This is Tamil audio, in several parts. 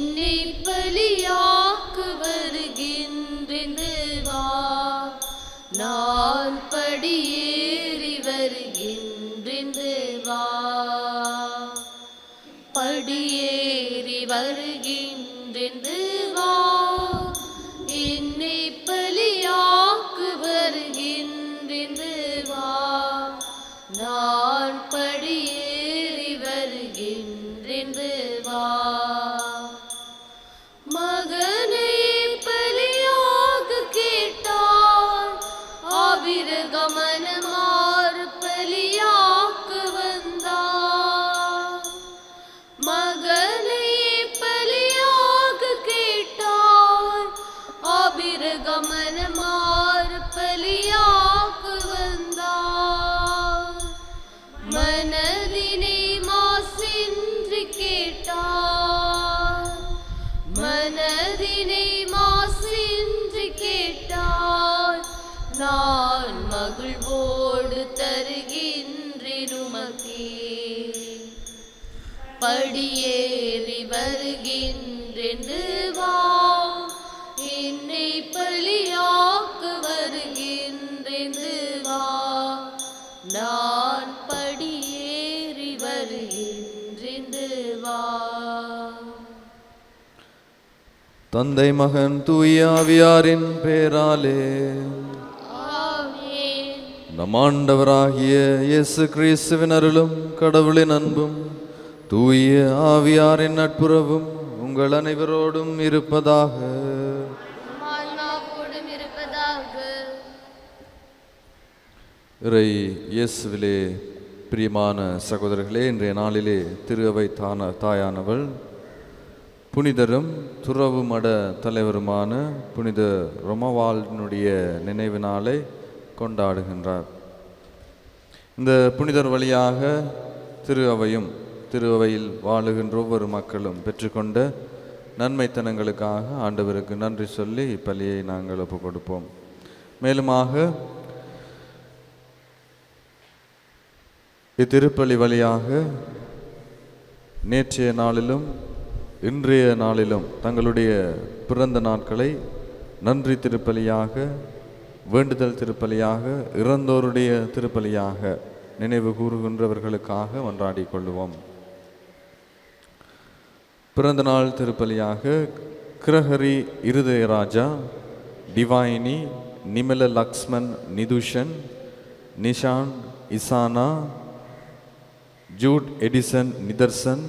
என்னை பலியாக்க வருகின்றென்று வா. நான் படியேறி வருகின்றென்று வா. படியேறி வருகின்றென்று வா. என்னை பலியாக்க வருகின்றென்று வா. நான் படியேறி வருகின்றென்று வா. மகனை பலியாக கேட்டார். ஆபிரகாமனமார் பலியாக்க வந்தார். மகனை பலியாக கேட்டார். ஆபிரகாமனமார் பலியாக்க வந்தார். மனதினை மாசின்றி கேட்டார். மனதினை மாசின்றி கேட்டார். நான் மகிழ்வோடு தருகின்றேன் உமக்கே. படியேறி வருகின்றென்று வா. என்னை பலியாக்க வருகின்றென்று வா. நான் படியேறி வருகின்றென்று வா. தந்தை மகன் தூய ஆவியாரின் பேராலே ஆமென். நம் ஆண்டவராகிய இயேசு கிறிஸ்துவின் அருளும் கடவுளின் அன்பும் தூய ஆவியாரின் நட்புறவும் உங்கள் அனைவரோடும் இருப்பதாக. ஆன்மாவோடும் இருப்பதாக. இறை இயேசுவிலே பிரியமான சகோதரர்களே, இன்றைய நாளிலே திரு அவை தாயானவள் புனிதரும் துறவு மட தலைவருமான புனித ரொமவால்டினுடைய நினைவு நாளை கொண்டாடுகின்றார். இந்த புனிதர் வழியாக திரு அவையில் வாழுகின்ற ஒவ்வொரு மக்களும் பெற்றுக்கொண்ட நன்மைத்தனங்களுக்காக ஆண்டவருக்கு நன்றி சொல்லி இப்பலியை நாங்கள் ஒப்புக் கொடுப்போம். மேலுமாக இத்திருப்பலி வழியாக நேற்றைய நாளிலும் இன்றைய நாளிலும் தங்களுடைய பிறந்த நாட்களை நன்றி திருப்பலியாக, வேண்டுதல் திருப்பலியாக, இறந்தோருடைய திருப்பலியாக நினைவு கூறுகின்றவர்களுக்காக மன்றாடி கொள்வோம். பிறந்த நாள் திருப்பலியாக Gregory Irudayaraja, Divaini, Nimala Lakshman Nithushan, Nishan Isana, Jude Edison Nitharsan,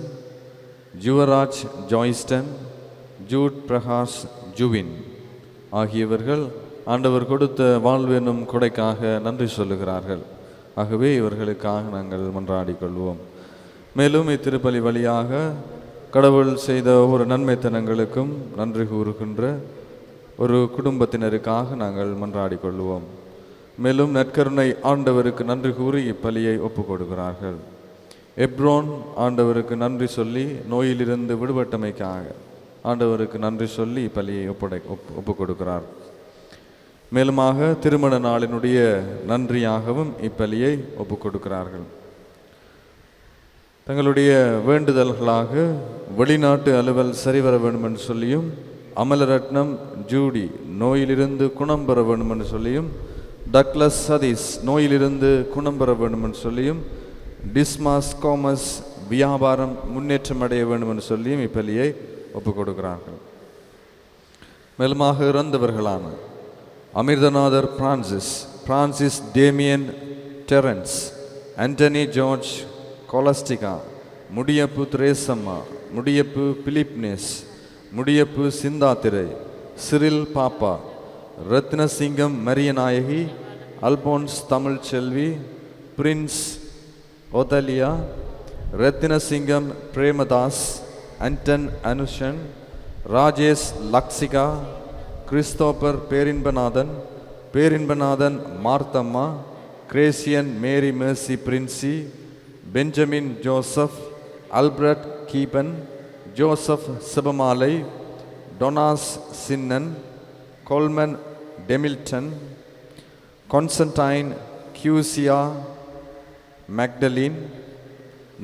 Juvaraj Joyston, Jude Prakash Juvin ஆகியவர்கள் ஆண்டவர் கொடுத்த வாழ்வெனும் கொடைக்காக நன்றி சொல்லுகிறார்கள். ஆகவே இவர்களுக்காக நாங்கள் மன்றாடி கொள்வோம். மேலும் இத்திருப்பலி வழியாக கடவுள் செய்த ஒவ்வொரு நன்மைத்தனங்களுக்கும் நன்றி கூறுகின்ற ஒரு குடும்பத்தினருக்காக நாங்கள் மன்றாடி கொள்வோம். மேலும் நற்கருணை ஆண்டவருக்கு நன்றி கூறி இப்பலியை ஒப்புக் கொடுக்கிறார்கள். எப்ரோன் ஆண்டவருக்கு நன்றி சொல்லி நோயிலிருந்து விடுபட்டமைக்காக ஆண்டவருக்கு நன்றி சொல்லி இப்பலியை ஒப்புக் கொடுக்கிறார். மேலுமாக திருமண நாளினுடைய நன்றியாகவும் இப்பலியை ஒப்புக் கொடுக்கிறார்கள். தங்களுடைய வேண்டுதல்களாக வெளிநாட்டு அலுவல் சரிவர வேண்டும் என்று சொல்லியும், அமலரட்னம் ஜூடி நோயிலிருந்து குணம் பெற வேண்டும் என்று சொல்லியும், டக்ளஸ் சதீஷ் நோயிலிருந்து குணம் பெற வேண்டும் என்று சொல்லியும், டிஸ்மாஸ் காமஸ் வியாபாரம் முன்னேற்றம் அடைய வேண்டும் என்று சொல்லியும் இப்பலியை ஒப்புக் கொடுக்கிறார்கள். மேலுமாக இறந்தவர்களான Amirthanathar Francis Damien Terence, Anthony George Scholastica, Mudiyappu Theresamma, Mudiyappu Philipnes, Mudiyappu Sinthathirai, Cyril Pappa, Rathnasingam Mariyanayagi, Alphonse Tamil Selvi, Prince Othalia, Rathnasingam Premadas, Anton Anushan, Rajesh Lakshika, Christopher Perinbanathan Marthamma, Gracian Mary Mercy Princy, Benjamin Joseph, Albert Keeban, Joseph Sibamalai, Donas Chinnan, Colman Demilton, Constantine Kiusia Magdalene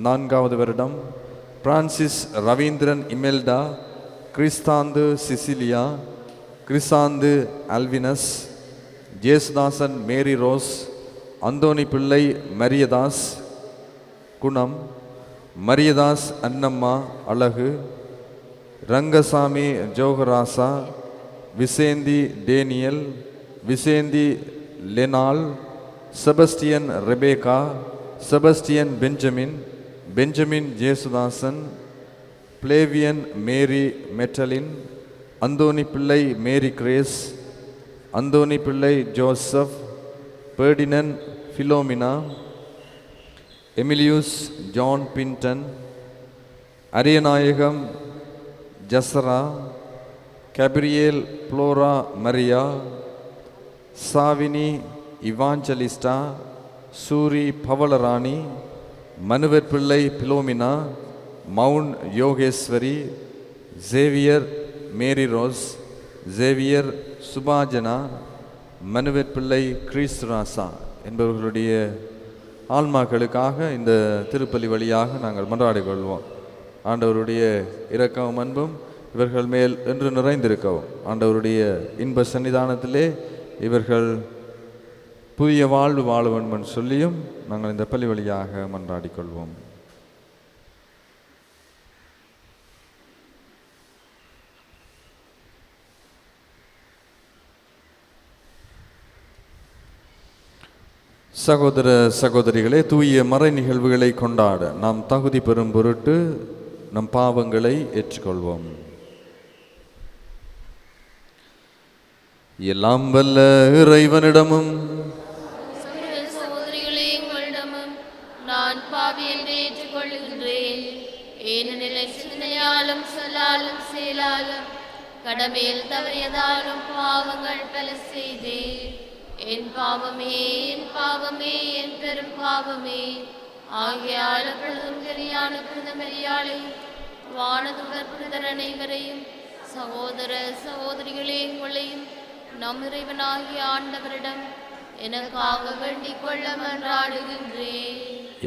4வது வருடம், Francis Ravindran Imelda, Kristhanthu Cecilia, Krisanthu Alvinus, Jesudasan Mary Rose, Anthony Pillai Mariyadas குணம், Mariyadas Annamma Azhagu, Rangasamy Jogarasa, Visenthi Daniel, Visenthi Lenal, Sebastian Rebecca, Sebastian Benjamin, Benjamin Jesudasan, Flavian Mary Madeline, Anthony Pillai Mary Grace, Anthony Pillai Joseph, Ferdinand Philomena, Emilius John Pinton, Ariyanayagam Jasara, Gabriel Flora Maria, Savini Evangelista, Suri Pavalarani, Manuvar Pillai Philomena, Mount Yogeswari, Xavier Mary Rose, Xavier Subajana, Manuvar Pillai Kiristhurasa என்பவர்களுடைய ஆன்மாக்களுக்காக இந்த திருப்பலி வழியாக நாங்கள் மன்றாடிக் கொள்வோம். ஆண்டவருடைய இரக்கமும் அன்பும் இவர்கள் மேல் என்று நிறைந்திருக்கவும், ஆண்டவருடைய இன்ப சன்னிதானத்திலே இவர்கள் புதிய வாழ்வு வாழ வேண்டும் என்று சொல்லியும் நாங்கள் இந்த பலி வழியாக மன்றாடிக் கொள்வோம். சகோதர சகோதரிகளே, தூய மறை நிகழ்வுகளை கொண்டாட நாம் தகுதி பெறும் பொருட்டு நம் பாவங்களை ஏற்றுக்கொள்வோம். எல்லாம் வல்ல இறைவனிடமும் சகோதரிகளே உங்களிடமும் நான் பாவி என்று ஏற்றுக்கொள்கின்றேன். ஏனெனில் சிந்தனையாலும் சொல்லாலும் செயலாலும் கடமையில் தவறியதாலும் பாவங்கள் பல செய்தேன். என் பாவமே, என் பாவமே, என் பெரும் பாவமே. ஆகையால் அப்பொழுதும் கரியான பிரதமரியாளை வானதுடர் புனிதர் அனைவரையும் சகோதர சகோதரிகளே உங்களையும் நம் இறைவனாகிய ஆண்டவரிடம் எனக்காக வேண்டிக் கொள்ள மன்றாடுகின்றேன்.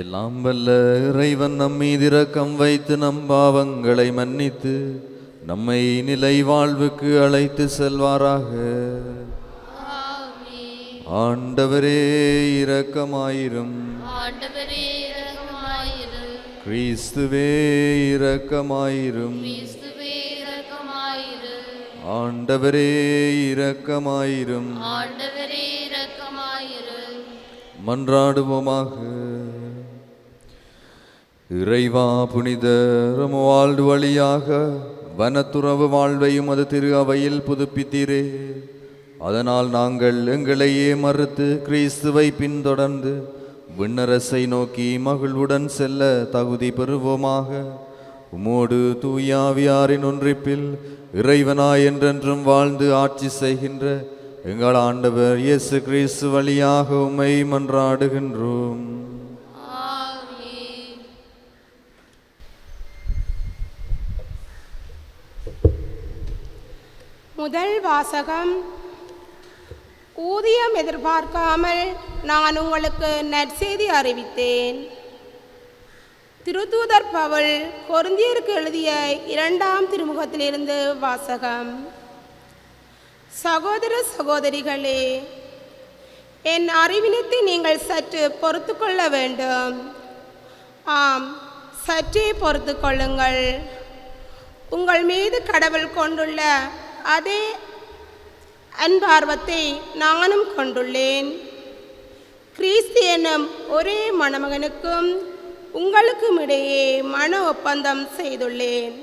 எல்லாம் வல்ல இறைவன் நம் மீது இரக்கம் வைத்து நம் பாவங்களை மன்னித்து நம்மை நிலை வாழ்வுக்கு அழைத்து செல்வாராக. ஆண்டவரே இரக்கமாயிரும். ஆண்டவரே இரக்கமாயிரும். கிறிஸ்துவே இரக்கமாயிரும். கிறிஸ்துவே இரக்கமாயிரும். ஆண்டவரே இரக்கமாயிரும். ஆண்டவரே இரக்கமாயிரும். மன்றாடுவோமாக. இறைவா, புனிதர் வாழ்வு வழியாக வனத்துறவு வாழ்வையும் அது திரு அவையில் புதுப்பித்தீரே. அதனால் நாங்கள் எங்களையே மறுத்து கிறிஸ்துவை பின்தொடர்ந்து விண்ணரசை நோக்கி மகிழ்வுடன் செல்ல தகுதி பெறுவோமாக. உமோடு தூயாவியாரின் ஒன்றிப்பில் இறைவனாய் என்றென்றும் வாழ்ந்து ஆட்சி செய்கின்ற எங்கள் ஆண்டவர் இயேசு கிறிஸ்து வழியாக உம்மை மன்றாடுகின்றோம். முதல் வாசகம். ஊதியம் எதிர்பார்க்காமல் நான் உங்களுக்கு நற்செய்தி அறிவித்தேன். திருத்தூதர் பவுல் கொரிந்தியருக்கு எழுதிய 2ஆம் திருமுகத்திலிருந்து வாசகம். சகோதர சகோதரிகளே, என் அறிவினத்தை நீங்கள் சற்று பொறுத்து கொள்ள வேண்டும். ஆம், சற்றே பொறுத்து கொள்ளுங்கள். உங்கள் மீது கடவுள் கொண்டுள்ள அதே அன்பார்வத்தை நானும் கொண்டுள்ளேன். கிறிஸ்து என்னும் ஒரே மணமகனுக்கும் உங்களுக்கும் இடையே மன ஒப்பந்தம் செய்துள்ளேன்.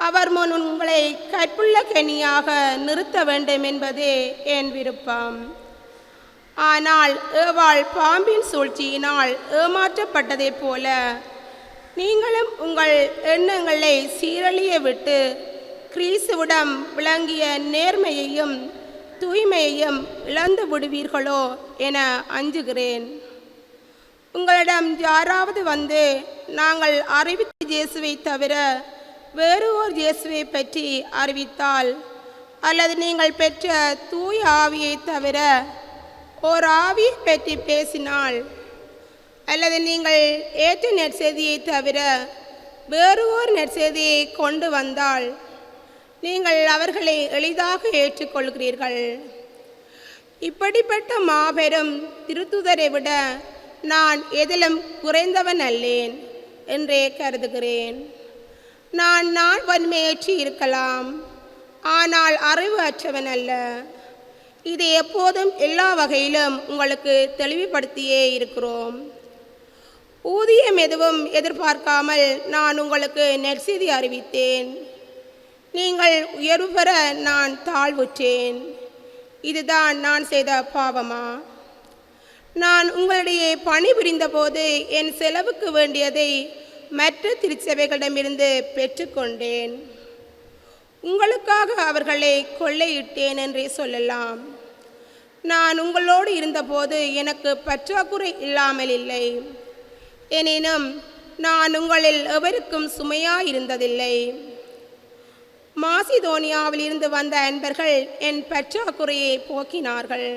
அவர் முன் உங்களை கற்புள்ள கனியாக நிறுத்த வேண்டும் என்பதே என் விருப்பம். ஆனால் ஏவாள் பாம்பின் சூழ்ச்சியினால் ஏமாற்றப்பட்டதைப் போல நீங்களும் உங்கள் எண்ணங்களை சீரழிய விட்டு கிறிஸ்துவிடம் விளங்கிய நேர்மையையும் தூய்மையையும் இழந்து விடுவீர்களோ என அஞ்சுகிறேன். உங்களிடம் யாராவது வந்து நாங்கள் அறிவித்த இயேசுவை தவிர வேறு ஓர் இயேசுவை பற்றி அறிவித்தால், அல்லது நீங்கள் பெற்ற தூய ஆவியை தவிர ஓர் ஆவியை பற்றி பேசினால், அல்லது நீங்கள் ஏற்ற நற்செய்தியை தவிர வேறு ஓர் நற்செய்தியை கொண்டு வந்தால், நீங்கள் அவர்களை எளிதாக ஏற்றுக்கொள்கிறீர்கள். இப்படிப்பட்ட மாபெரும் திருத்துதரை விட நான் எதிலும் குறைந்தவன் அல்லேன் என்றே கருதுகிறேன். நான் வன்மையற்றி இருக்கலாம், ஆனால் அறிவு அற்றவன் அல்ல. இது எப்போதும் எல்லா வகையிலும் உங்களுக்கு தெளிவுபடுத்தியே இருக்கிறோம். ஊதியம் எதுவும் எதிர்பார்க்காமல் நான் உங்களுக்கு நற்செய்தி அறிவித்தேன். நீங்கள் உயர்வு பெற நான் தாழ்வுற்றேன். இதுதான் நான் செய்த பாவமா? நான் உங்களிடையே பணிபுரிந்த போது என் செலவுக்கு வேண்டியதை மற்ற திருச்சபைகளிடமிருந்து பெற்றுக்கொண்டேன். உங்களுக்காக அவர்களை கொள்ளையிட்டேன் என்றே சொல்லலாம். நான் உங்களோடு இருந்தபோது எனக்கு பற்றாக்குறை இல்லாமல் இல்லை. எனினும் நான் உங்களில் எவருக்கும் சுமையாயிருந்ததில்லை. மாசிதோனியாவில் இருந்து வந்த அன்பர்கள் என் பற்றாக்குறையை போக்கினார்கள்.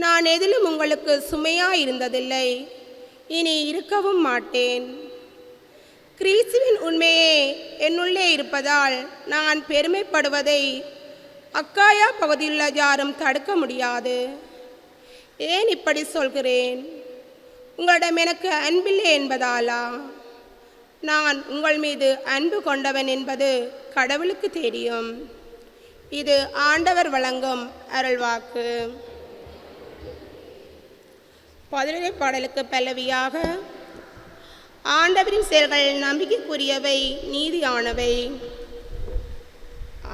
நான் எதிலும் உங்களுக்கு சுமையாயிருந்ததில்லை, இனி இருக்கவும் மாட்டேன். கிறிஸ்துவின் உண்மையே என்னுள்ளே இருப்பதால் நான் பெருமைப்படுவதை அக்காயா பகுதியுள்ள யாரும் தடுக்க முடியாது. ஏன் இப்படி சொல்கிறேன்? உங்களிடம் எனக்கு அன்பில்லை என்பதாலா? நான் உங்கள் மீது அன்பு கொண்டவன் என்பது கடவுளுக்கு தெரியும். இது ஆண்டவர் வழங்கும் அருள்வாக்கு. பதிலுரை பாடலுக்கு பல்லவியாக, ஆண்டவரின் செயல்கள் நம்பிக்கைக்குரியவை, நீதியானவை.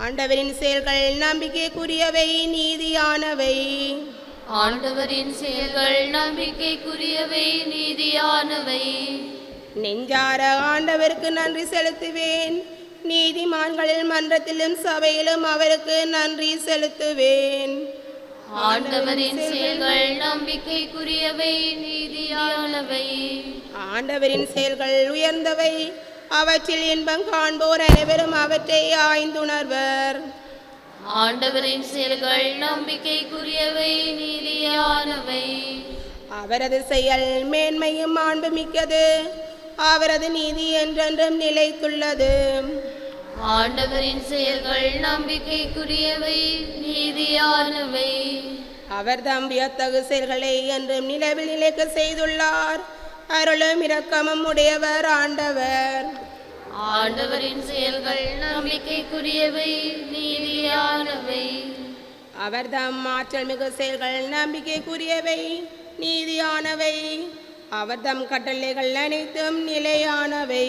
ஆண்டவரின் செயல்கள் நம்பிக்கைக்குரியவை, நீதியானவை. ஆண்டவரின் செயல்கள் நம்பிக்கைக்குரியவை, நீதியானவை. நெஞ்சார ஆண்டவருக்கு நன்றி செலுத்துவேன். நீதிமான்களில் மன்றத்திலும் சபையிலும் அவருக்கு நன்றி செலுத்துவேன். ஆண்டவரின் செயல்கள் நம்பிக்கைக்குரியவை, நீதியானவை. ஆண்டவரின் செயல்கள் உயர்ந்தவை, அவற்றில் இன்பம் காண்போர் அனைவரும் அவற்றை ஆய்ந்துணர்வர். ஆண்டவரின் செயல்கள் நம்பிக்கைக்குரியவை, நீதியானவை. அவரது செயல் மேன்மையும் மாண்புமிக்கது, அவரது நீதி என்றென்றும் நிலைத்துள்ளது. ஆண்டவரின் செயல்கள் நம்பிக்கைக்குரியவை, நீதியானவை. அவர் தம் வியத்தகு செயல்களை என்றும் நிலவில் நிலைக்க செய்துள்ளார். அருளும் இரக்கமும் உடையவர் ஆண்டவர். ஆண்டவரின் செயல்கள் நம்பிக்கைக்குரியவை, நீதியானவை. அவர் தம் ஆற்றல் மிகு செயல்கள் நம்பிக்கைக்குரியவை, நீதியானவை. அவர் தம் கட்டளைகள் அனைத்தும் நிலையானவை.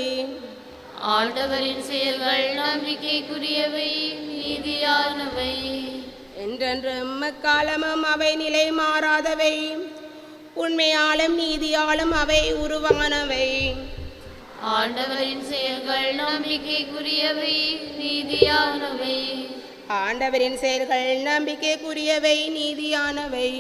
ஆண்டவரின் செயல்கள் நம்பிக்கைக்குரியவை, நீதியானவை. என்றென்றும் எக்காலமும் அவை நிலை மாறாதவை, உண்மையாலும் நீதியாலும் அவை உருவானவை. ஆண்டவரின் செயல்கள் நம்பிக்கைக்குரியவை, நீதியானவை. ஆண்டவரின் செயல்கள் நம்பிக்கைக்குரியவை, நீதியானவை.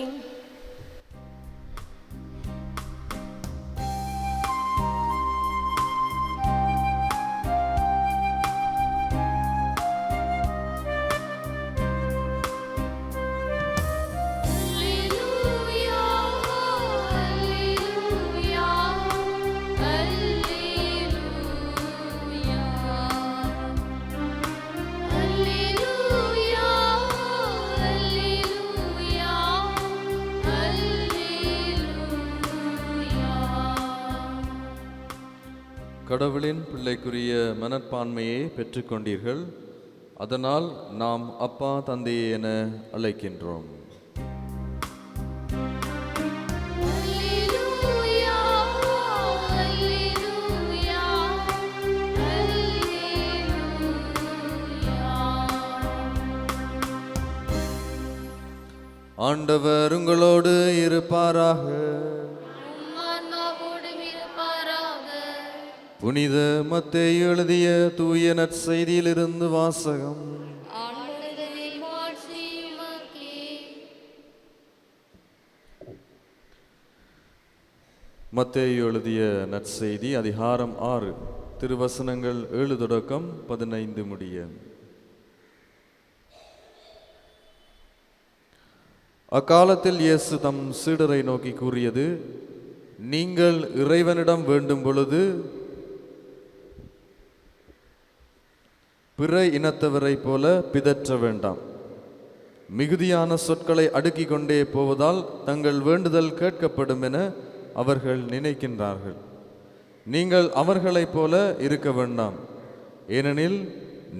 கடவுளின் பிள்ளைக்குரிய மனப்பான்மையை பெற்றுக்கொண்டீர்கள். அதனால் நாம் அப்பா தந்தையே என அழைக்கின்றோம். ஆண்டவர் உங்களோடு இருப்பாராக. புனித மத்தேயு எழுதிய தூய நற்செய்தியிலிருந்து வாசகம். மத்தேயு எழுதிய நற்செய்தி அதிகாரம் 6 திருவசனங்கள் 7 தொடக்கம் 15 முடிய. அக்காலத்தில் இயேசு தம் சீடரை நோக்கி கூறியது, நீங்கள் இறைவனிடம் வேண்டும் பொழுது பிற இனத்தவரைப் போல பிதற்ற வேண்டாம். மிகுதியான சொற்களை அடுக்கிக் கொண்டே போவதால் தங்கள் வேண்டுதல் கேட்கப்படும் என அவர்கள் நினைக்கின்றார்கள். நீங்கள் அவர்களைப் போல இருக்க வேண்டாம். ஏனெனில்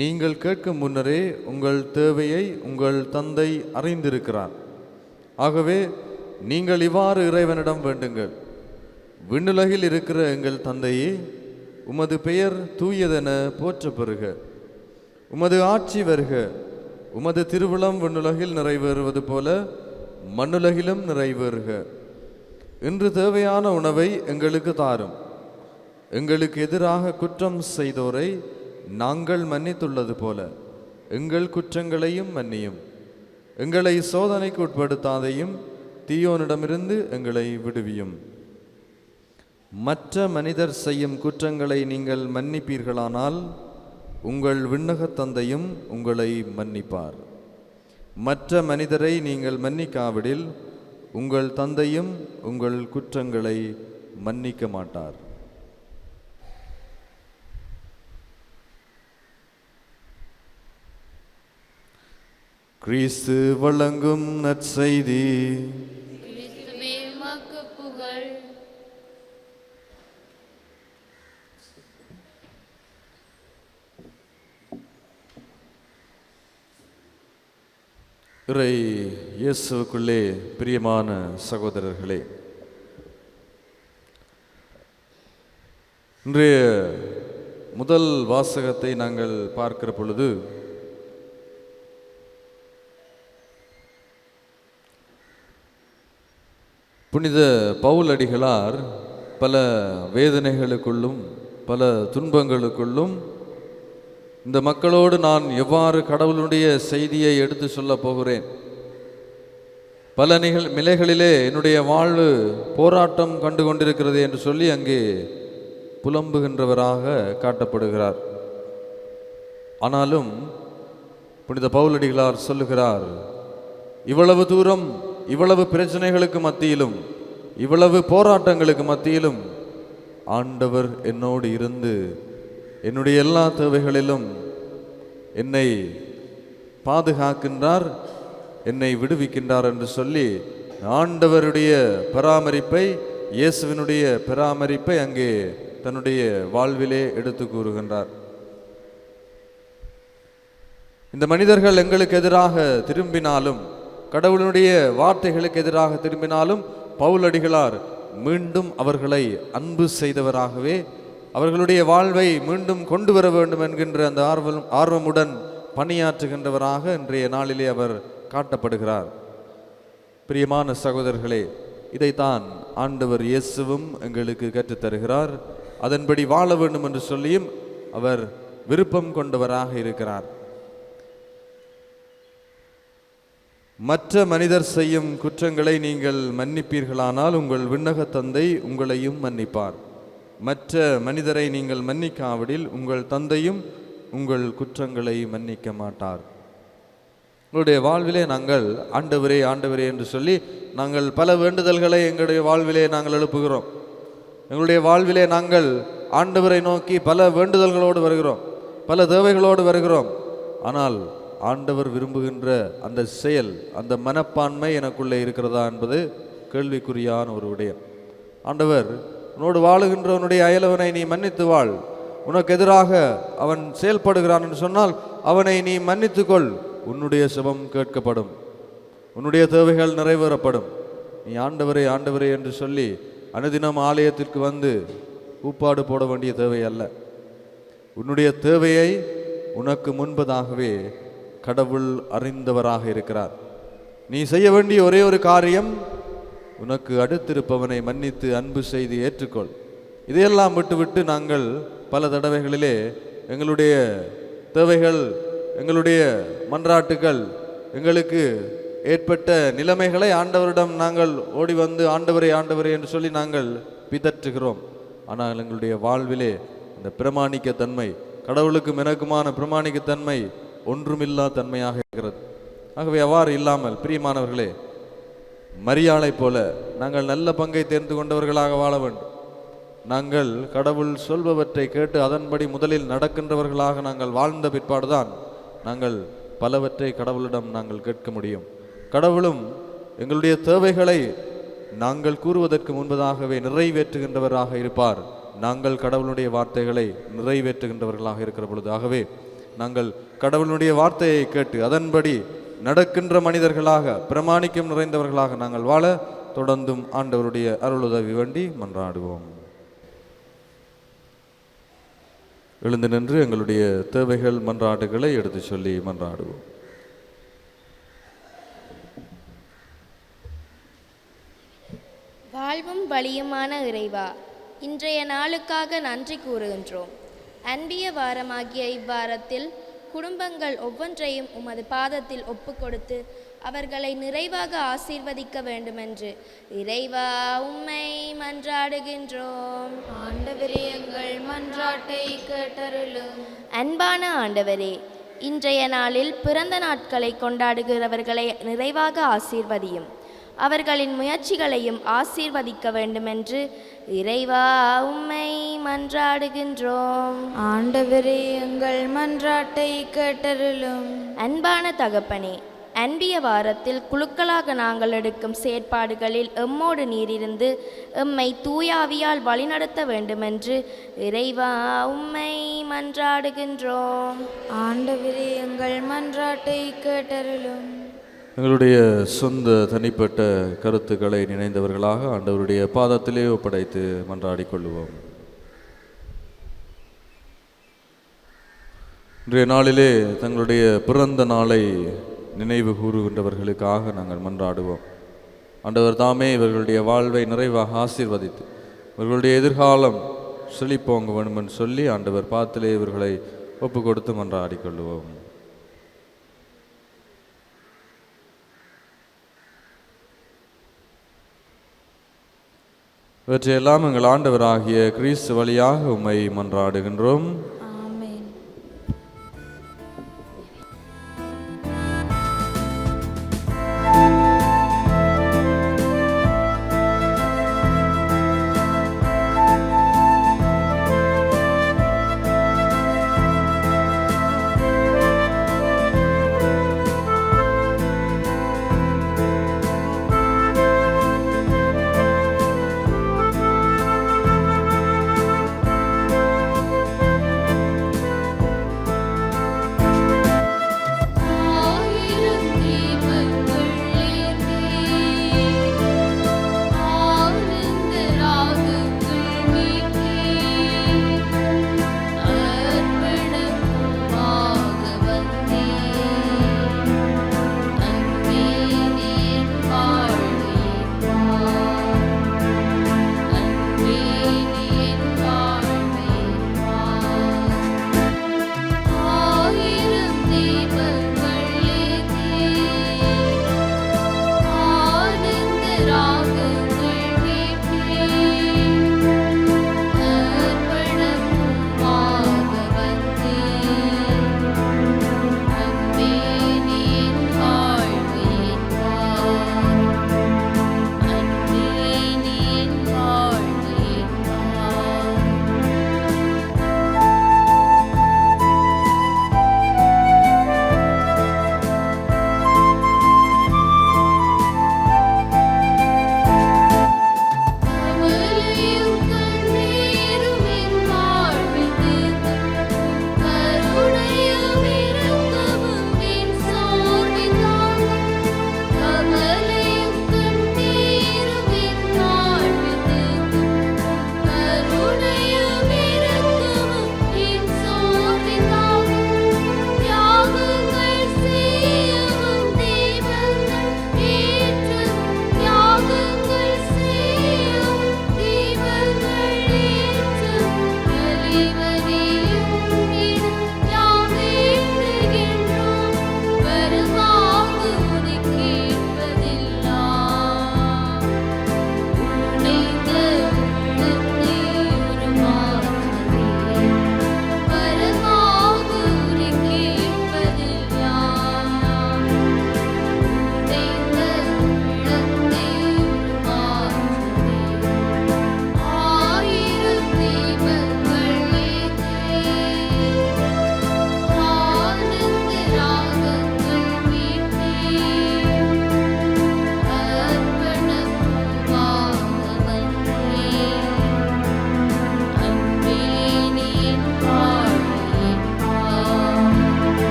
நீங்கள் கேட்கும் முன்னரே உங்கள் தேவையை உங்கள் தந்தை அறிந்திருக்கிறார். ஆகவே நீங்கள் இவ்வாறு இறைவனிடம் வேண்டுங்கள்: விண்ணுலகில் இருக்கிற எங்கள் தந்தையே, உமது பெயர் தூயதென போற்ற பெறுக. உமது ஆட்சி வருக. உமது திருவிழம் விண்ணுலகில் நிறைவேறுவது போல மண்ணுலகிலும் நிறைவேறுக. இன்று தேவையான உணவை எங்களுக்கு தாரும். எங்களுக்கு எதிராக குற்றம் செய்தோரை நாங்கள் மன்னித்துள்ளது போல எங்கள் குற்றங்களையும் மன்னியும். எங்களை சோதனைக்கு உட்படுத்தாதையும், தீயோனிடமிருந்து எங்களை விடுவியும். மற்ற மனிதர் செய்யும் குற்றங்களை நீங்கள் மன்னிப்பீர்களானால் உங்கள் விண்ணகத் தந்தையும் உங்களை மன்னிப்பார். மற்ற மனிதரை நீங்கள் மன்னிக்காவிடில் உங்கள் தந்தையும் உங்கள் குற்றங்களை மன்னிக்க மாட்டார். கிறிஸ்து வழங்கும் நற்செய்தி. கிறிஸ்துவே உமக்கு புகழ். இறை இயேசுவுக்குள்ளே பிரியமான சகோதரர்களே, இன்றைய முதல் வாசகத்தை நாங்கள் பார்க்கிற பொழுது புனித பவுல் அடிகளார் பல வேதனைகளுக்குள்ளும் பல துன்பங்களுக்குள்ளும் இந்த மக்களோடு நான் எவ்வாறு கடவுளுடைய செய்தியை எடுத்து சொல்ல போகிறேன், பல நிலைகளிலே என்னுடைய வாழ்வு போராட்டம் கண்டு கொண்டிருக்கிறது என்று சொல்லி அங்கே புலம்புகின்றவராக காட்டப்படுகிறார். ஆனாலும் புனித பவுலடிகளார் சொல்லுகிறார், இவ்வளவு தூரம், இவ்வளவு பிரச்சனைகளுக்கு மத்தியிலும், இவ்வளவு போராட்டங்களுக்கு மத்தியிலும் ஆண்டவர் என்னோடு இருந்து என்னுடைய எல்லா தேவைகளிலும் என்னை பாதுகாக்கின்றார், என்னை விடுவிக்கின்றார் என்று சொல்லி ஆண்டவருடைய பராமரிப்பை, இயேசுவினுடைய பராமரிப்பை அங்கே தன்னுடைய வாழ்விலே எடுத்து கூறுகின்றார். இந்த மனிதர்கள் எங்களுக்கு எதிராக திரும்பினாலும், கடவுளுடைய வார்த்தைகளுக்கு எதிராக திரும்பினாலும் பவுலடிகளார் மீண்டும் அவர்களை அன்பு செய்தவராகவே, அவர்களுடைய வாழ்வை மீண்டும் கொண்டு வர வேண்டும் என்கின்ற அந்த ஆர்வமுடன் பணியாற்றுகின்றவராக இன்றைய நாளிலே அவர் காட்டப்படுகிறார். பிரியமான சகோதரர்களே, இதைத்தான் ஆண்டவர் இயேசுவும் எங்களுக்கு கற்றுத்தருகிறார். அதன்படி வாழ வேண்டும் என்று சொல்லியும் அவர் விருப்பம் கொண்டவராக இருக்கிறார். மற்ற மனிதர் செய்யும் குற்றங்களை நீங்கள் மன்னிப்பீர்களானால் உங்கள் விண்ணகத் தந்தை உங்களையும் மன்னிப்பார். மற்ற மனிதரை நீங்கள் மன்னிக்காவிடில் உங்கள் தந்தையும் உங்கள் குற்றங்களை மன்னிக்க மாட்டார். உங்களுடைய வாழ்விலே நாங்கள் ஆண்டவரே ஆண்டவரே என்று சொல்லி நாங்கள் பல வேண்டுதல்களை எங்களுடைய வாழ்விலே நாங்கள் எழுப்புகிறோம். எங்களுடைய வாழ்விலே நாங்கள் ஆண்டவரை நோக்கி பல வேண்டுதல்களோடு வருகிறோம், பல தேவைகளோடு வருகிறோம். ஆனால் ஆண்டவர் விரும்புகின்ற அந்த செயல், அந்த மனப்பான்மை எனக்குள்ளே இருக்கிறதா என்பது கேள்விக்குறியான ஒரு விடயம். ஆண்டவர் உன்னோடு வாழுகின்றவனுடைய அயலவனை நீ மன்னித்து வாழ், உனக்கு எதிராக அவன் செயல்படுகிறான் என்று சொன்னால் அவனை நீ மன்னித்துக்கொள், உன்னுடைய சுபம் கேட்கப்படும், உன்னுடைய தேவைகள் நிறைவேறப்படும். நீ ஆண்டவரே ஆண்டவரே என்று சொல்லி அனுதினம் ஆலயத்திற்கு வந்து கூப்பாடு போட வேண்டிய தேவை அல்ல. உன்னுடைய தேவையை உனக்கு முன்பதாகவே கடவுள் அறிந்தவராக இருக்கிறார். நீ செய்ய வேண்டிய ஒரே ஒரு காரியம், உனக்கு அடுத்திருப்பவனை மன்னித்து அன்பு செய்து ஏற்றுக்கொள். இதையெல்லாம் விட்டுவிட்டு நாங்கள் பல தடவைகளிலே எங்களுடைய தேவைகள், எங்களுடைய மன்றாட்டுகள், எங்களுக்கு ஏற்பட்ட நிலைமைகளை ஆண்டவரிடம் நாங்கள் ஓடி வந்து ஆண்டவரே ஆண்டவரே என்று சொல்லி நாங்கள் பிதற்றுகிறோம். ஆனால் எங்களுடைய வாழ்விலே இந்த பிரமாணிக்க தன்மை, கடவுளுக்கும் எனக்குமான பிரமாணிக்க தன்மை ஒன்றுமில்லா தன்மையாக இருக்கிறது. ஆகவே அவ்வாறு இல்லாமல் பிரியமானவர்களே, மரியாளை போல நாங்கள் நல்ல பங்கை தேர்ந்து கொண்டவர்களாக வாழ வேண்டும். நாங்கள் கடவுள் சொல்பவற்றை கேட்டு அதன்படி முதலில் நடக்கின்றவர்களாக நாங்கள் வாழ்ந்த பிற்பாடுதான் நாங்கள் பலவற்றை கடவுளிடம் நாங்கள் கேட்க முடியும். கடவுளும் எங்களுடைய தேவைகளை நாங்கள் கூறுவதற்கு முன்பதாகவே நிறைவேற்றுகின்றவராக இருப்பார். நாங்கள் கடவுளுடைய வார்த்தைகளை நிறைவேற்றுகின்றவர்களாக இருக்கிற பொழுது, ஆகவே நாங்கள் கடவுளுடைய வார்த்தையை கேட்டு அதன்படி நடக்கின்ற மனிதர்களாக பிரமாணிக்கம் நிறைந்தவர்களாக நாங்கள் வாழ தொடர்ந்தும் ஆண்டவருடைய அருளுதவி வேண்டி மன்றாடுவோம். எழுந்து நின்று எங்களுடைய தேவைகள் மன்றாட்டுகளை எடுத்து சொல்லி மன்றாடுவோம். வாழ்வும் வலியுமான இறைவா, இன்றைய நாளுக்காக நன்றி கூறுகின்றோம். அன்பிய வாரமாகிய இவ்வாரத்தில் குடும்பங்கள் ஒவ்வொன்றையும் உமது பாதத்தில் ஒப்பு கொடுத்து அவர்களை நிறைவாக ஆசீர்வதிக்க வேண்டுமென்று இறைவா உம்மை மன்றாடுகின்றோம். ஆண்டவரே, எங்கள் மன்றாட்டை கேட்டருளும். அன்பான ஆண்டவரே, இன்றைய நாளில் பிறந்த நாட்களை கொண்டாடுகிறவர்களை நிறைவாக ஆசீர்வதியும். அவர்களின் முயற்சிகளையும் ஆசீர்வதிக்க வேண்டுமென்று இறைவா உம்மை மன்றாடுகின்றோம். ஆண்டவரே, எங்கள் மன்றாட்டை கேட்டருளும். அன்பான தகப்பனே, அன்பிய வாரத்தில் குழுக்களாக நாங்கள் எடுக்கும் செயற்பாடுகளில் எம்மோடு நீரிருந்து எம்மை தூயாவியால் வழிநடத்த வேண்டுமென்று இறைவா உம்மை மன்றாடுகின்றோம். ஆண்டவரே, எங்கள் மன்றாட்டை கேட்டருளும். எங்களுடைய சொந்த தனிப்பட்ட கருத்துக்களை நினைந்தவர்களாக ஆண்டவருடைய பாதத்திலே ஒப்படைத்து மன்றாடிக் கொள்ளுவோம். இன்றைய நாளிலே தங்களுடைய பிறந்த நாளை நினைவு கூறுகின்றவர்களுக்காக நாங்கள் மன்றாடுவோம். ஆண்டவர் தாமே இவர்களுடைய வாழ்வை நிறைவாக ஆசீர்வதித்து இவர்களுடைய எதிர்காலம் செழிப்போங்க வேண்டும் என்று சொல்லி ஆண்டவர் பாதத்திலே இவர்களை ஒப்பு கொடுத்து மன்றாடிக் கொள்ளுவோம். இவற்றையெல்லாம் எங்கள் ஆண்டவராகிய கிறிஸ்து வழியாக உம்மை மன்றாடுகின்றோம். ஆமென்.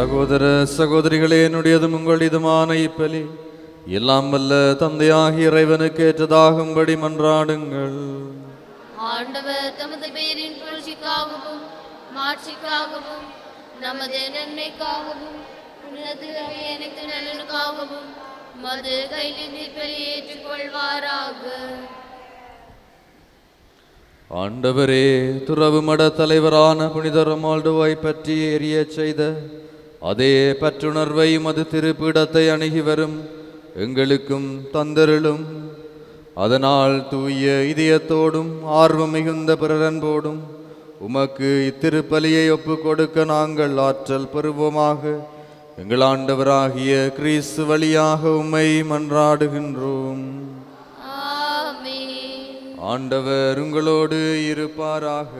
சகோதர சகோதரிகளே, என்னுடையதும் உங்களுடையதுமான இப்பலி எல்லாம் வல்ல தந்தையாகிய இறைவனுக்கு ஏற்றதாகும்படி மன்றாடுங்கள். ஆண்டவர் தமது பேரின் புகழ்ச்சிக்காகவும் மாட்சிக்காகவும் நமது நன்மைக்காகவும் உன்னது அனைத்து நலனுக்காகவும் மது கையிலிருந்து ஏற்றுக் கொள்வாராக. ஆண்டவரே, துறவு மட தலைவரான புனித ரொமால்டோவை பற்றி எரியச் செய்த அதே பற்றுணர்வை மது திருப்பீடத்தை அணுகி வரும் எங்களுக்கும் தந்தருளும். அதனால் தூய இதயத்தோடும் ஆர்வம் மிகுந்த பிறரன்போடும் உமக்கு இத்திருப்பலியை ஒப்புக் கொடுக்க நாங்கள் ஆற்றல் பெறுவோமாக. எங்கள் ஆண்டவராகிய கிறிஸ்து வழியாக உம்மை மன்றாடுகின்றோம். ஆண்டவர் உங்களோடு இருப்பாராக.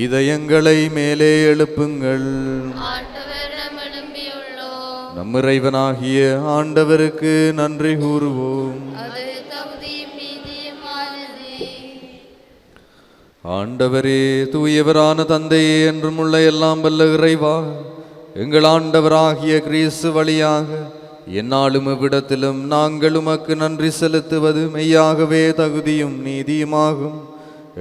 இதயங்களை மேலே எழுப்புங்கள். நம் இறைவனாகிய ஆண்டவருக்கு நன்றி கூறுவோம். ஆண்டவரே, தூயவரான தந்தையே, என்றும் உள்ள எல்லாம் வல்ல இறைவா, எங்கள் ஆண்டவராகிய கிறிஸ்து வழியாக எந்நாளும் இவ்விடத்திலும் நாங்கள் உமக்கு நன்றி செலுத்துவது மெய்யாகவே தகுதியும் நீதியுமாகும்,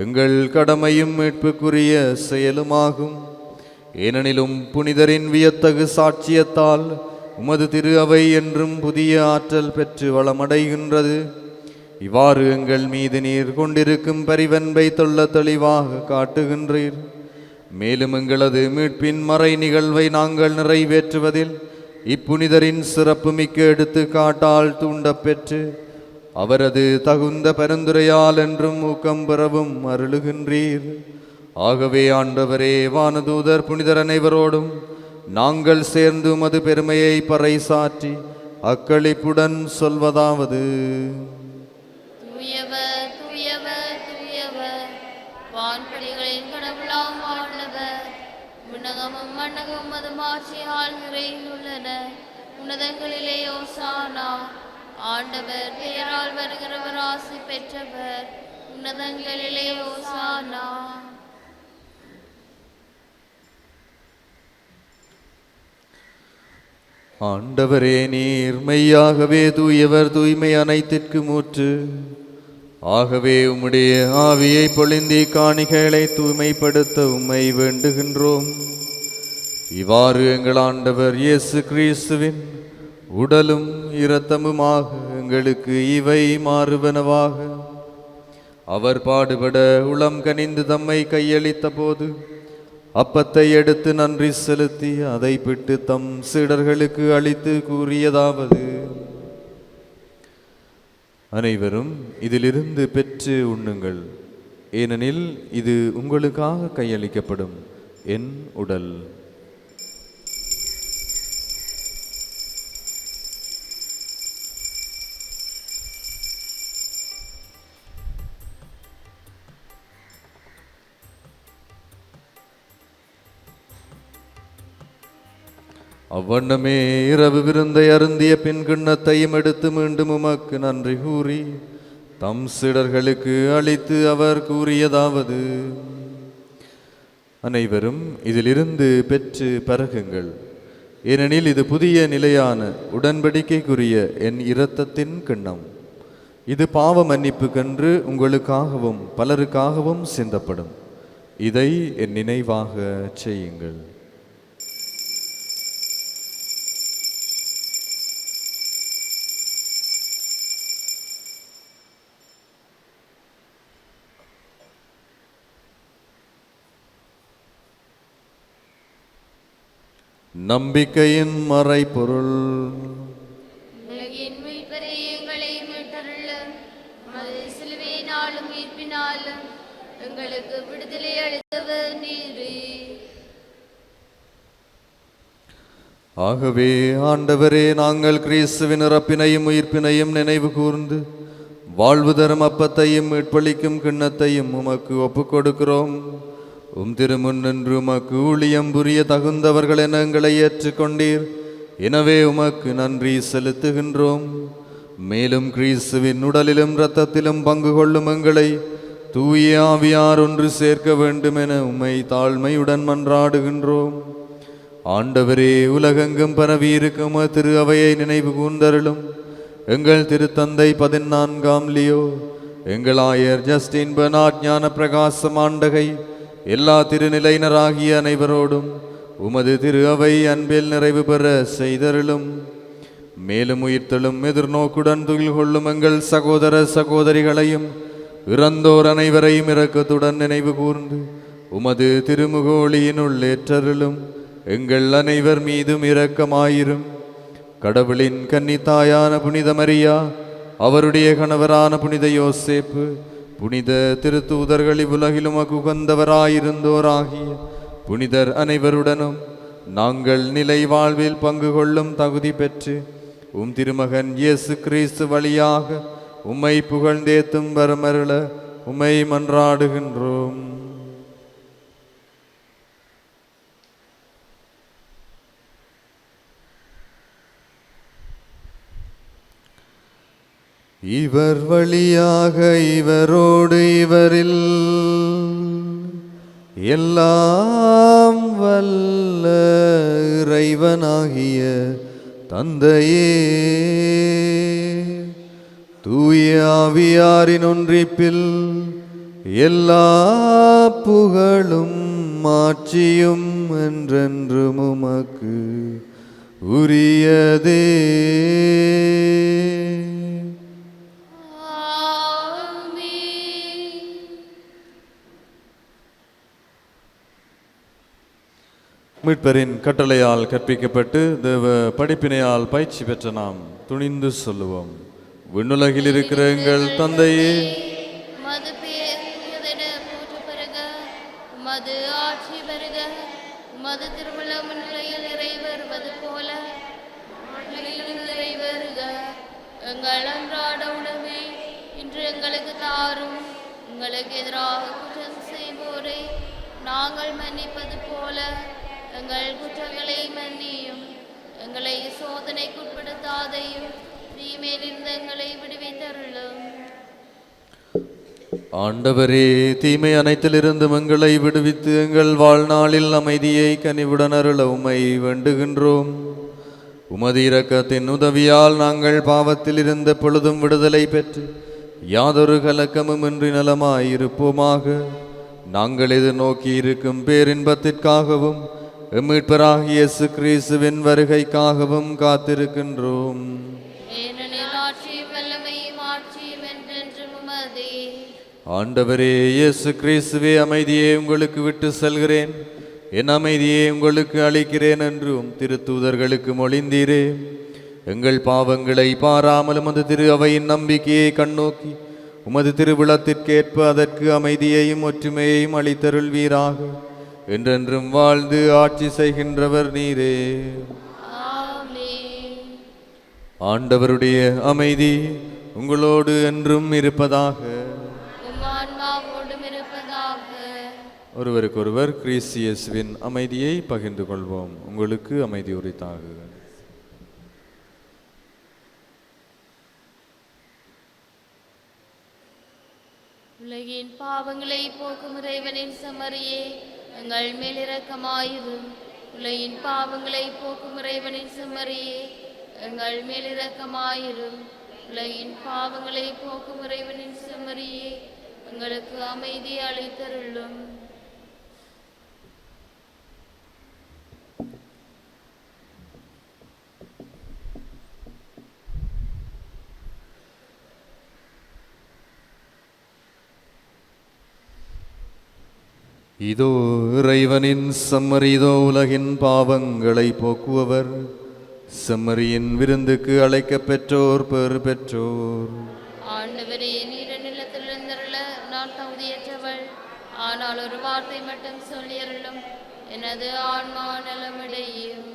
எங்கள் கடமையும் மீட்புக்குரிய செயலுமாகும். ஏனெனிலும் புனிதரின் வியத்தகு சாட்சியத்தால் உமது திரு அவை என்றும் புதிய ஆற்றல் பெற்று வளமடைகின்றது. இவ்வாறு எங்கள் மீது நீர் கொண்டிருக்கும் பரிவன்பை தொல்ல தெளிவாக காட்டுகின்றீர். மேலும் எங்களது மீட்பின் மறை நிகழ்வை நாங்கள் நிறைவேற்றுவதில் இப்புனிதரின் சிறப்புமிக்க எடுத்துக்காட்டால் தூண்டப்பெற்று அவரது தகுந்த பரிந்துரையால் என்றும் ஊக்கம் பெறவும் அருளுகின்றீர். ஆகவே ஆண்டவரே, வானதூதர் புனிதர் அனைவரோடும் நாங்கள் சேர்ந்து உமது பெருமையை பறைசாற்றி அக்களிப்புடன் சொல்வதாவது: தூயவர், தூயவர், தூயவர், வான்படிகளின் கடவுளாம் ஆண்டவர், விண்ணகமும் மண்ணகமும் அது மாட்சியால் நிறைந்துள்ளன. உன்னதங்களிலே ஓசானா. ஆண்டவர் பெயரால் வருகிறவர் ஆசி பெற்றவர். உன்னதங்களிலே ஓசானா. ஆண்டவரே, நீர் மெய்யாகவே தூயவர், தூய்மை அனைத்திற்கு மூற்று. ஆகவே உம்முடைய ஆவியை பொழிந்தி காணிகளை தூய்மைப்படுத்த உம்மை வேண்டுகின்றோம். இவ்வாறு எங்கள் ஆண்டவர் இயேசு கிறிஸ்துவின் உடலும் இரத்தமுமாக எங்களுக்கு இவை மாறுவனவாக. அவர் பாடுபட உளம் கனிந்து தம்மை கையளித்த போது அப்பத்தை எடுத்து நன்றி செலுத்தி அதை பிட்டு தம் சீடர்களுக்கு அளித்து கூறியதாவது: அனைவரும் இதிலிருந்து பெற்று உண்ணுங்கள், ஏனெனில் இது உங்களுக்காக கையளிக்கப்படும் என் உடல். அவ்வண்ணமே இரவு விருந்தை அருந்திய பின் கிண்ணத்தையும் எடுத்து மீண்டும் உமக்கு நன்றி கூறி தம் சீடர்களுக்கு அளித்து அவர் கூறியதாவது: அனைவரும் இதிலிருந்து பெற்று பருகுங்கள், ஏனெனில் இது புதிய நிலையான உடன்படிக்கைக்குரிய என் இரத்தத்தின் கிண்ணம். இது பாவ மன்னிப்புக்கென்று உங்களுக்காகவும் பலருக்காகவும் சிந்தப்படும். இதை என் நினைவாக செய்யுங்கள். நம்பிக்கையின் மறைபொருள். உலகின் மீட்பரே, எங்களை மீட்டருளும். உமது சிலுவையினாலும் மீட்பினாலும் எங்களுக்கு விடுதலை அளித்தவர் நீரே. ஆகவே ஆண்டவரே, நாங்கள் கிறிஸ்துவின் இறப்பினையும் உயிர்ப்பினையும் நினைவு கூர்ந்து வாழ்வு தரும் அப்பத்தையும் மீட்பளிக்கும் கிண்ணத்தையும் உமக்கு ஒப்புக் கொடுக்கிறோம். உம் திருமுன் நின்று உமக்கு ஊழியம் புரிய தகுந்தவர்கள் என எங்களை ஏற்றுக்கொண்டீர். எனவே உமக்கு நன்றி செலுத்துகின்றோம். மேலும் கிறிஸ்துவின் உடலிலும் இரத்தத்திலும் பங்கு கொள்ளும் எங்களை தூய ஆவியார் ஒன்று சேர்க்க வேண்டும் என உம்மை தாழ்மையுடன் மன்றாடுகின்றோம். ஆண்டவரே, உலகெங்கும் பரவியிருக்கும் திரு அவையை நினைவு கூர்ந்தருளும். எங்கள் திருத்தந்தை 14ஆம் லியோ, எங்கள் ஆயர் ஜஸ்டின் பெர்னார்ட், ஞான பிரகாசம் ஆண்டகை, எல்லா திருநிலையினராகிய அனைவரோடும் உமது திரு அவை அன்பில் நிறைவு பெற செய்தருளும். மேலும் உயிர்த்தெழும் எதிர்நோக்குடன் துயில் கொள்ளும் எங்கள் சகோதர சகோதரிகளையும் இறந்தோர் அனைவரையும் இரக்கத்துடன் நினைவு கூர்ந்து உமது திருமுகோளியினுள் ஏற்றருளும். எங்கள் அனைவர் மீதும் இரக்கமாயிரும். கடவுளின் கன்னித்தாயான புனித மரியா, அவருடைய கணவரான புனித யோசேப்பு, புனித திருத்தூதர்கள், இவ்வுலகிலும் உகந்தவராயிருந்தோராகிய புனிதர் அனைவருடனும் நாங்கள் நிலை வாழ்வில் பங்கு கொள்ளும் தகுதி பெற்று உம் திருமகன் இயேசு கிறிஸ்து வழியாக உம்மை புகழ்ந்தேத்தும் வரமருள உம்மை மன்றாடுகின்றோம். இவர் வழியாக இவரோடு இவரில் எல்லாம் வல்ல இறைவனாகிய தந்தையே, தூய ஆவியாரின் ஒன்றிப்பில் எல்லா புகழும் மாட்சியும் என்றென்றும் உமக்கு உரியதே. மீட்பரின் கட்டளையால் கற்பிக்கப்பட்டு தேவ படிப்பினையால் பயிற்சி பெற்ற நாம் துணிந்து சொல்லுவோம். விண்ணுலகில் இருக்கிற எங்கள் தந்தையே, மது பேர் போற்று பெருக, மது ஆட்சி பெருக, மது திருமணம் நிலையில் நிறைவேறுவது போல நிறைவேறுக. எங்கள் அன்றாட உணவை இன்று எங்களுக்கு தாரும். எங்களுக்கு எதிராக குற்றம் செய்வோரை நாங்கள் மன்னிப்பது போல எங்கள் குற்றங்களை மன்னியும். எங்களை சோதனைக்குட்படுத்தாதையும், தீமையிலிருந்து எங்களை விடுவித்தருளும். ஆண்டவரே, தீமை அனைத்திலிருந்தும் எங்களை விடுவித்து எங்கள் வாழ்நாளில் அமைதியை கனிவுடன் அருள உம்மை வேண்டுகின்றோம். உமது இரக்கத்தின் உதவியால் நாங்கள் பாவத்தில் இருந்த பொழுதும் விடுதலை பெற்று யாதொரு கலக்கமும் இன்றி நலமாயிருப்போமாக. நாங்கள் எதிர்நோக்கி இருக்கும் பேரின்பத்திற்காகவும் மீட்பராகிய இயேசு கிறிஸ்துவின் வருகைக்காகவும் காத்திருக்கின்றோம். ஏனெனில் ஆட்சியும் வல்லமையும் ஆட்சியும் என்றென்றும் உமதே. ஆண்டவரே இயேசு கிறிஸ்துவே, அமைதியை உங்களுக்கு விட்டு செல்கிறேன், என் அமைதியை உங்களுக்கு அளிக்கிறேன் என்றும் திருத்தூதர்களுக்கு மொழிந்தீரே. எங்கள் பாவங்களை பாராமல் உமது திரு அவையின் நம்பிக்கையை கண்ணோக்கி உமது திருவிழத்திற்கேற்ப அதற்கு அமைதியையும் ஒற்றுமையையும் அளித்தருள்வீராக. என்றென்றும் வாழ்ந்து ஆட்சி செய்கின்றவர் நீரே. ஆமென். ஆண்டவருடைய அமைதி உங்களோடு என்றும் இருப்பதாக. உம் ஆன்மாவோடும் இருப்பதாக. ஒருவருக்கொருவர் கிறிஸ்து இயேசுவின் அமைதியை பகிர்ந்து கொள்வோம். உங்களுக்கு அமைதி உரித்தாகுக. உலகின் பாவங்களை போக்கும் இறைவனின் செம்மறியே, எங்கள் மேல் இரக்கமாயிரும். உலகின் பாவங்களை போக்கும் இறைவனின் செம்மறியே, எங்கள் மேல் இரக்கமாயிரும். உலகின் பாவங்களை போக்கும் இறைவனின் செம்மறியே, எங்களுக்கு அமைதி அளித்தருளும். இதோ இறைவனின் செம்மறி, இதோ உலகின் பாவங்களை போக்குபவர். செம்மறியின் விருந்துக்கு அழைக்க பெற்றோர் பெறு பெற்றோர். ஆண்டவரே, நீர நிலத்தில் எழுந்தருள நான் தகுதியற்றவள். ஆனால் ஒரு வார்த்தை மட்டும் சொல்லியருளும், எனது ஆன்மா நலமடையும்.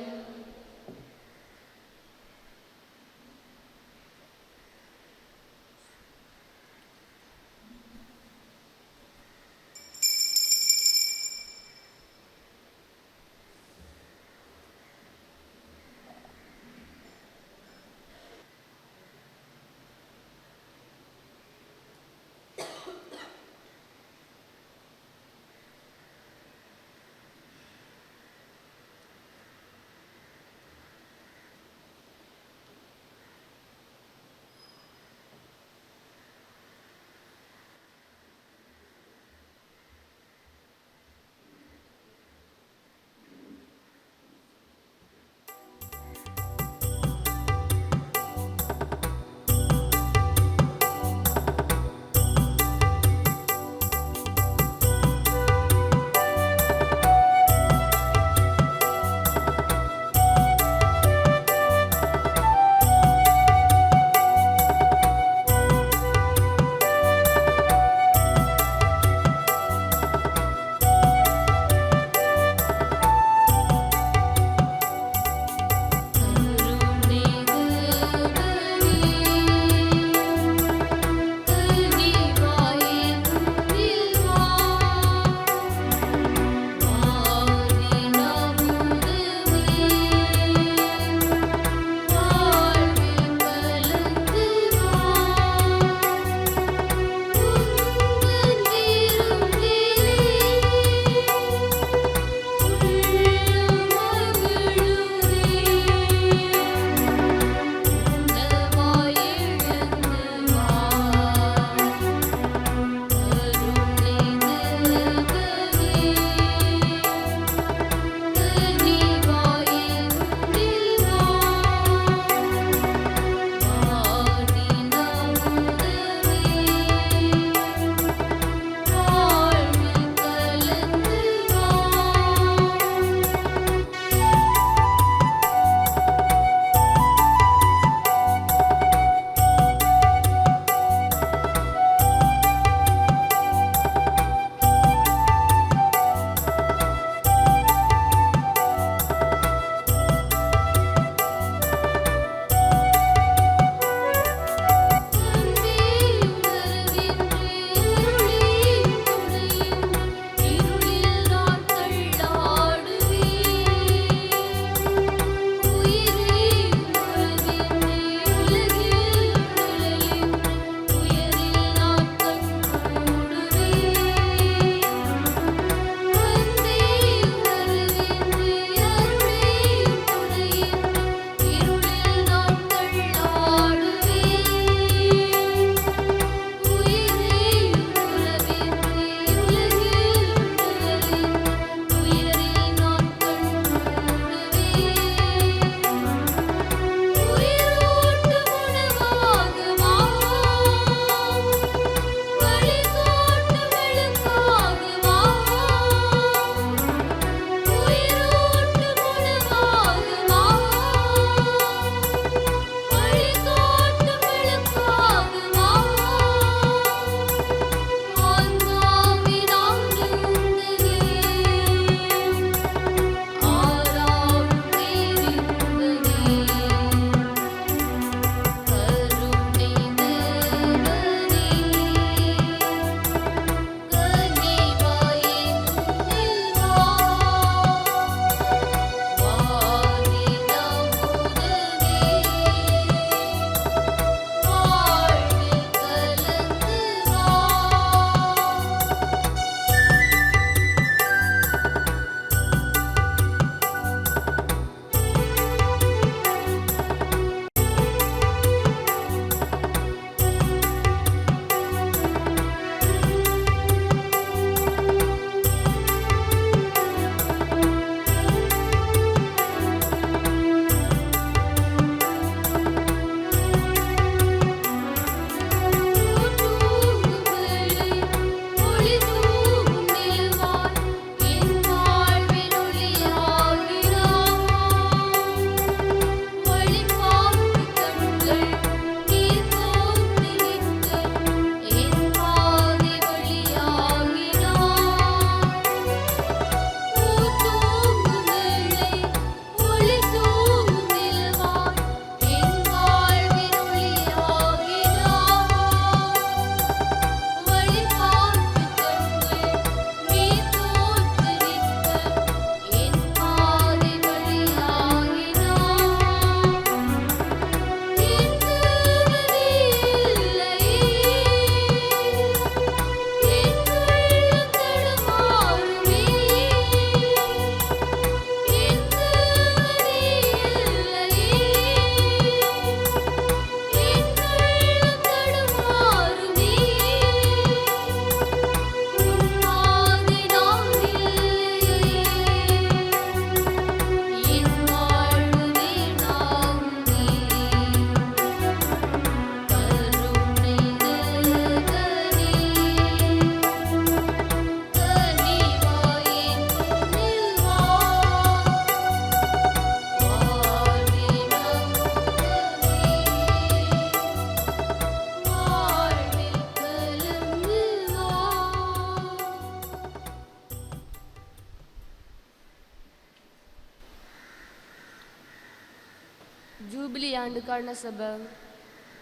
ஆண்டுக்கான சபம்.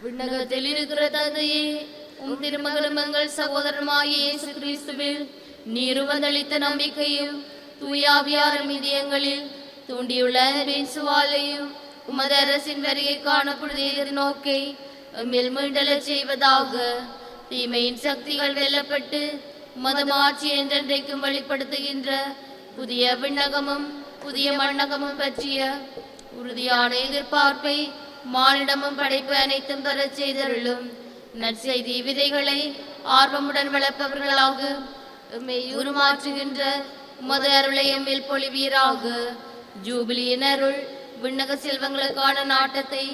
விண்ணகத்தில் இருக்கிற தந்தையே, உம் திருமகனும் எங்கள் சகோதரமாகிய இயேசு கிறிஸ்துவில் நீர் வந்தளித்த நம்பிக்கையும் தூயாவியாரும் இதயங்களில் தூண்டியுள்ள அன்பின் சுவாலையும் உமது அரசின் வருகை காணப்படுவதை எதிர்நோக்கி எம்மில் மீண்டலச் செய்வதாக. தீமையின் சக்திகள் வெல்லப்பட்டு உமது மாட்சி என்றென்றைக்கும் வெளிப்படுத்துகின்ற புதிய விண்ணகமும் புதிய மண்ணகமும் பற்றிய உறுதியான எதிர்பார்ப்பை மானிடமும் படைப்பு அனைத்தும் பெறச் செய்தருளும். நற்செய்தி விதைகளை ஆர்வமுடன் வளர்ப்பவர்களாக எம்மை உருமாற்றுகின்ற உமது அருளை எம்மில் பொழிவீராக. ஜூபிலியின் அருள் விண்ணக செல்வங்களுக்கான நாட்டத்தை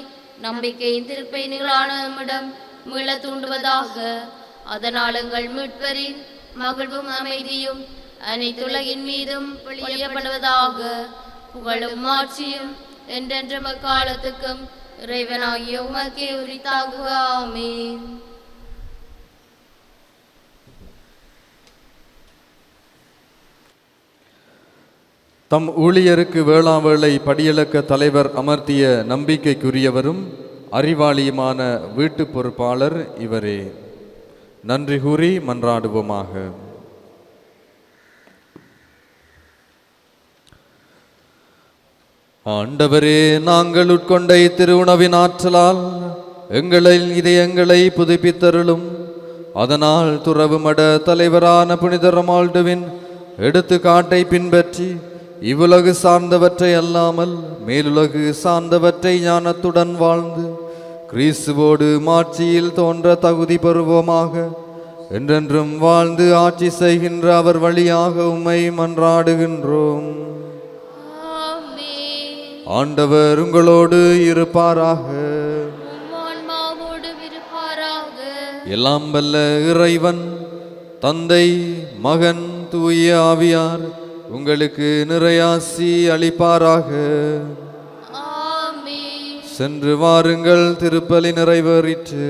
நம்பிக்கையின் திருப்பயணிகளான நம்மிடம் மீள தூண்டுவதாக. அதனால் எங்கள் மீட்பரின் மகிழ்வும் அமைதியும் அனைத்துலகின் மீதும் பொழியப்படுவதாக. புகழும் ஆட்சியும் என்றென்ற காலத்துக்கும் இறைவனாகிய உமக்கே உரித்தாகுக. ஆமென். தம் ஊழியருக்கு வேளாவேளை படியளக்க தலைவர் அமர்த்திய நம்பிக்கைக்குரியவரும் அறிவாளியுமான வீட்டு பொறுப்பாளர் இவரே. நன்றி கூறி மன்றாடுவோமாக. ஆண்டவரே, நாங்கள் உட்கொண்ட இத்திருவுணவின் ஆற்றலால் எங்களின் இதயங்களை புதுப்பித்தருளும். அதனால் துறவு மட தலைவரான புனித ரொமால்டுவின் எடுத்துக்காட்டை பின்பற்றி இவ்வுலகு சார்ந்தவற்றை அல்லாமல் மேலுலகு சார்ந்தவற்றை ஞானத்துடன் வாழ்ந்து கிறிஸ்துவோடு மாட்சியில் தோன்ற தகுதி பெறுவோமாக. என்றென்றும் வாழ்ந்து ஆட்சி செய்கின்ற அவர் வழியாக உம்மை மன்றாடுகின்றோம். ஆண்டவர் உங்களோடு இருப்பாராக. எல்லாம் வல்ல இறைவன் தந்தை, மகன், தூய ஆவியார் உங்களுக்கு நிறையாசி அளிப்பாராக. சென்று வாருங்கள், திருப்பலி நிறைவேறிற்று.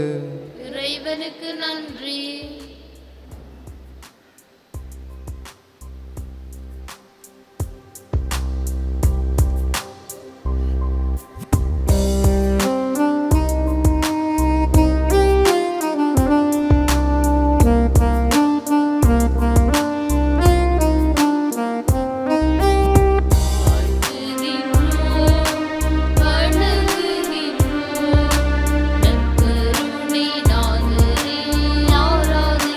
இறைவனுக்கு நன்றி. ஆராதிக்கின்றோம்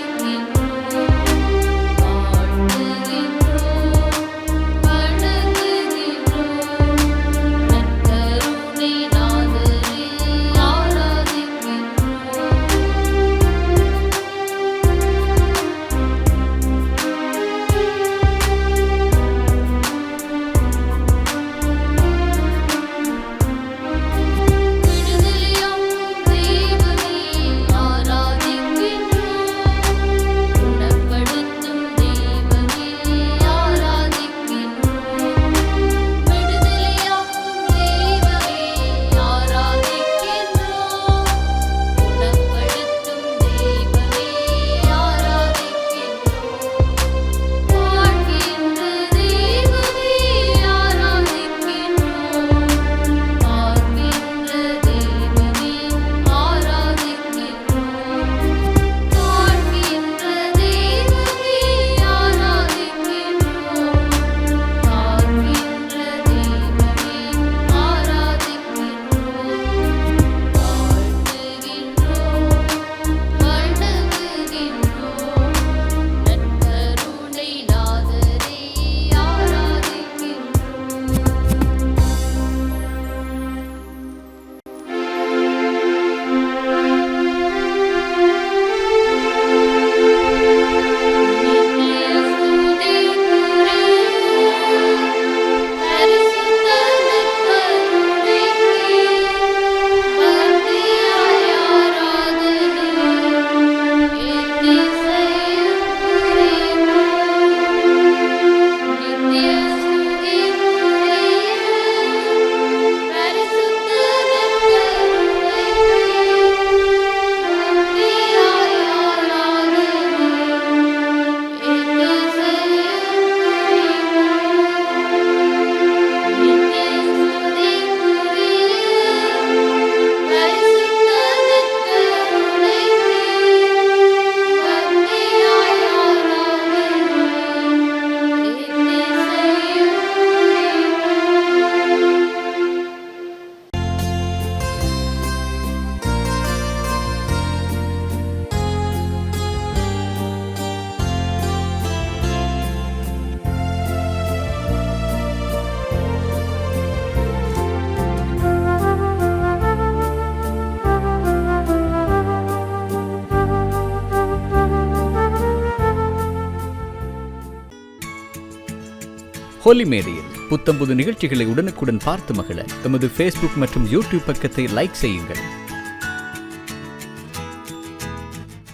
ஹோலி மேடையில் புத்தம்புது நிகழ்ச்சிகளை உடனுக்குடன் பார்த்து மகிழ எமது ஃபேஸ்புக் மற்றும் யூடியூப் பக்கத்தை லைக் செய்யுங்கள்.